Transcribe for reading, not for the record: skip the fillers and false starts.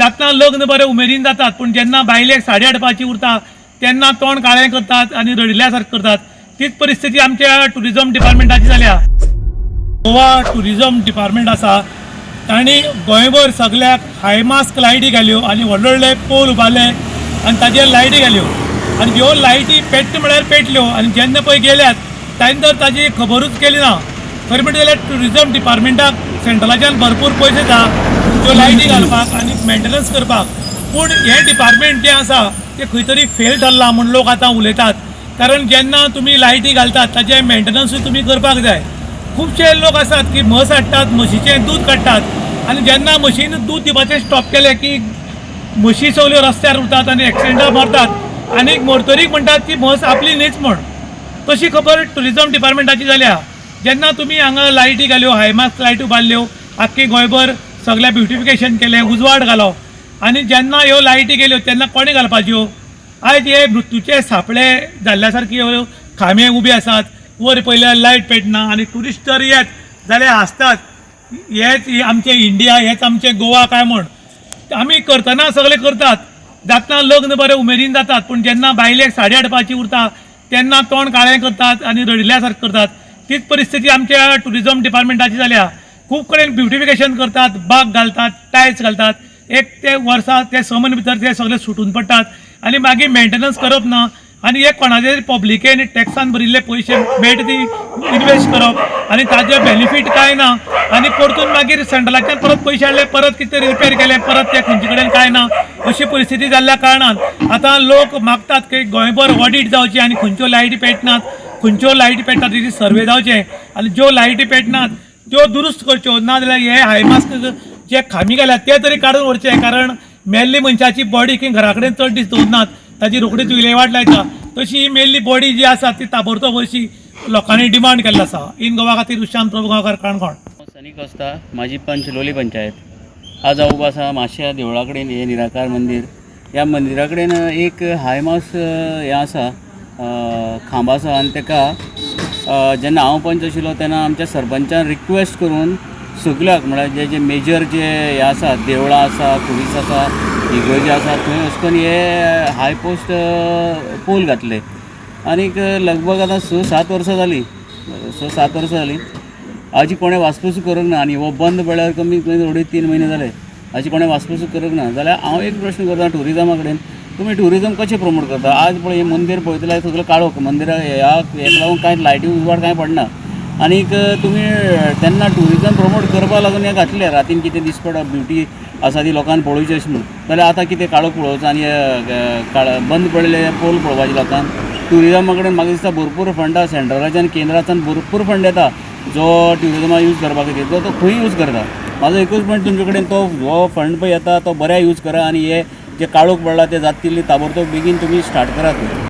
जातना लग्न बरें उमेदीन जातात, पूण जेन्ना बायलेक साडी हाडपाची उरता तेन्ना तोंड काळें करतात आनी रडिल्ल्या सारकें करतात. तीच परिस्थिती आमच्या टुरिजम डिपार्टमेंटाची जाल्या. गोवा टुरिजम डिपार्टमेंट आसा तांणी गोंयभर सगळ्याक हाय मास्क लायटी घाल्यो आनी व्हडले व्हडले पोल उबारले आनी ताजेर लायटी घाल्यो आनी ह्यो लायटी पेट्ट म्हळ्यार पेटल्यो आनी जेन्ना पळय गेल्यात तांणी तर ताजी खबरूच केली ना. खरें म्हणटा जाल्यार टुरिजम डिपार्टमेंटाक सेंट्रलाच्यान भरपूर पयशे येता त्यो लायटी घालपाक आनी मेंटेनन्स करपाक, पूण हें डिपार्टमेंट जें आसा तें खंय तरी फेल ठरलां म्हूण लोक आतां उलयतात. कारण जेन्ना तुमी लायटी घालतात ताजें मेंटेनन्सूय तुमी करपाक जाय. खुबशे लोक आसात की म्हस हाडटात, म्हशीचें दूद काडटात आनी जेन्ना म्हशीन दूद दिवपाचें स्टॉप केलें की म्हशी सगल्यो रस्त्यार उरतात आनी एक्सिडेंटां मरतात आनीक मरतरीक म्हणटात की म्हस आपली न्हीच म्हण. तशी खबर टुरिजम डिपार्टमेंटाची जाल्या. जेन्ना तुमी हांगा लायटी घाल्यो, हायमास्क लायटी उबारल्यो, आख्खे गोंयभर सगळें ब्युटिफिकेशन केलें, उजवाड घालो आनी जेन्ना ह्यो लायटी गेल्यो तेन्ना कोणे घालपाच्यो? आयज हे मृत्यूचे सापळे जाल्ल्या सारकी ह्यो खांबे उबे आसात, वर पयल्यार लायट पेटना आनी ट्युरिस्ट जर येत जाल्यार हांसतात, हेच आमचें इंडिया, हेच आमचें गोवा काय म्हण. आमी करतना सगळें करतात, जातना लग्न बरें उमेदीन जातात, पूण जेन्ना बायलेक साडी हाडपाची उरता तेन्ना तोंड काळें करतात आनी रडिल्ल्या सारकें करतात. तीच परिस्थिती आमच्या टुरिजम डिपार्टमेंटाची जाल्या. खूब कडेन ब्युटिफिकेशन करतात, बाग घालतात, टायल्स घालतात, एक ते वर्सा ते स म्हयने भितर ते सगळे सुटून पडटात आनी मागीर मेंटेनन्स करप ना आनी एक कोणाचे पब्लिकेन टॅक्सान भरिल्ले पयशे मेळटा ती इन्वेस्ट करप आनी ताजे बेनिफीट कांय ना आनी परतून मागीर सेंट्रलाच्यान परत पयशे हाडले, परत कितें रिपेर केले, परत ते खंयचे कडेन कांय ना. अशी परिस्थिती जाल्ल्या कारणान आतां लोक मागतात की गोंयभर ऑडिट जावची आनी खंयच्यो लायटी पेटनात, खंयच्यो लायटी पेटतात तेची सर्वे जावचे आनी ज्यो लायटी पेटनात त्यो दुरुस्त करच्यो, नाजाल्यार हे हायमास्क जे खामी गेल्यात ते तरी काडून व्हरचे. कारण मेल्ली मनशाची बॉडी की घरा कडेन चड दीस दवरनात, ताजी रोखडीच विलेवाट लायता. तशी ही मेल्ली बॉडी जी आसा ती ताबडतोब अशी लोकांनी डिमांड केल्लो आसा. इन गोवा खातीर उशांत प्रभू गांवकार, काणकोण. सनी कोस्ता, माजी पंच लोली पंचायत. आज हांव उबो आसा माश्या देवळा कडेन, हे निराकार मंदिर. ह्या मंदिरा कडेन एक हायमास हें आसा, खांब आसा आनी तेका जेन्ना हांव पंच आशिल्लो तेन्ना आमच्या सरपंचान रिक्वेस्ट करून सगळ्याक म्हळ्यार जे मेजर जे हे आसा, देवळां आसा, खुरीस आसा, इगर्जी आसा, थंय अशें करून हे हाय पोस्ट पोल घातले. आनीक लगभग आतां 6-7 वर्सां जालीं, 6-7 वर्सां जालीं, हाजी कोणें वासपूस करूंक ना. आनी हो बंद पडल्यार कमीत कमी थोडे 3 म्हयने जाले, हाजी कोणें वासपूस करूंक ना. जाल्यार हांव एक प्रश्न करता टुरिजमा कडेन, तुमी टुरिजम कशें प्रमोट करता? आज पळय हें मंदीर पळयतल्यार सगळें काळोख, मंदिराक हेका लागून कांय लायटी उजवाड कांय पडना. आनीक तुमी तेन्ना टुरिजम प्रमोट करपा लागून हें घातलें, रातीन कितें दीस पडप, ब्युटी आसा ती लोकांनी पळोवची अशें म्हणून. जाल्यार आतां कितें काळोख पळोवचो आनी बंद पडलेले पोल पळोवपाचे लोकांक. टुरिजमा कडेन म्हाका दिसता भरपूर फंड आसा, सेंट्रलाच्यान केंद्राच्यान भरपूर फंड येता जो टुरिजमा यूज करपा खातीर, तो खंय यूज करता. म्हाजो एकूच पॉयंट तुमचे कडेन, तो हो फंड पळय येता तो बऱ्या यूज करा आनी हे जे काळोख पडला ते जाता तितली ताबडतोब बेगीन तुमी स्टार्ट करात.